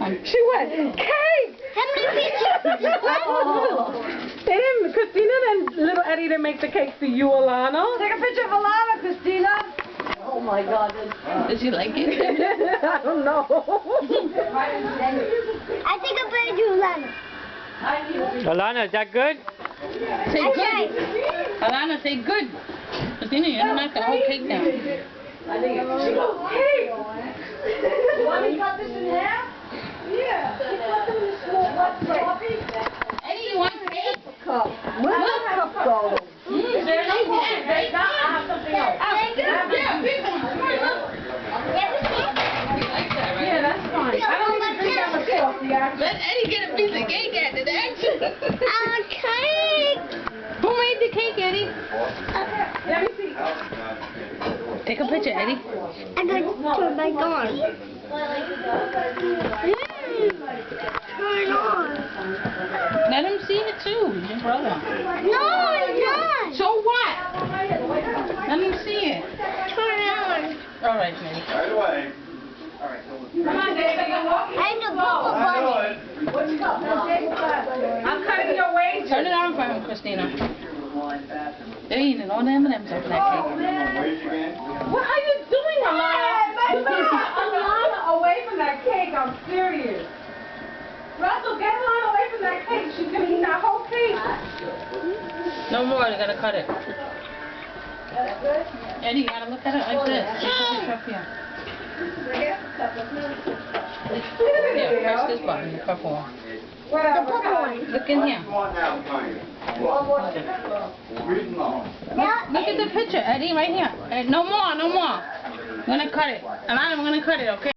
one. She went, cake! How many pieces? They didn't, Christina and little Eddie didn't make the cake for you, Alana. Take a picture of Alana, Christina. Oh my God. Does she like it? I don't know. I think I'm going to do Alana. Alana, is that good? Say good. Alana, say good. Christina, you're gonna knock the whole cake down. I think it's cake. Want me to cut this in half? Yeah. Eddie, you want cake? Cup. Where the cup go? There's no cup. I have something else. Yeah, that's fine. I don't even think that was coffee, actually. Let Eddie get a piece of cake after that. Cake. Who made the cake, Eddie? Let me see. Take a picture, Eddie. I'm going to turn my on. Turn on. Let him see it too, your brother. No, I'm not. So what? Let him see it. Turn on. All right, Eddie. Right away. Come on, David. You're walking I'm the bubble bunny. What's up? I'm cutting your wages. Turn it on for him, Christina. They're eating all the M&M's off that cake. What are you doing, Alana? Alana, away from that cake. I'm serious. Russell, get Alana away from that cake. She's going to eat that whole cake. No more, they're gonna cut it. Eddie, you gotta look at it like this. Take a picture up here. Yeah, press this button, the purple one. Look in here. Look at the picture, Eddie, right here. No more, no more. I'm gonna cut it. Alana, I'm gonna cut it, okay?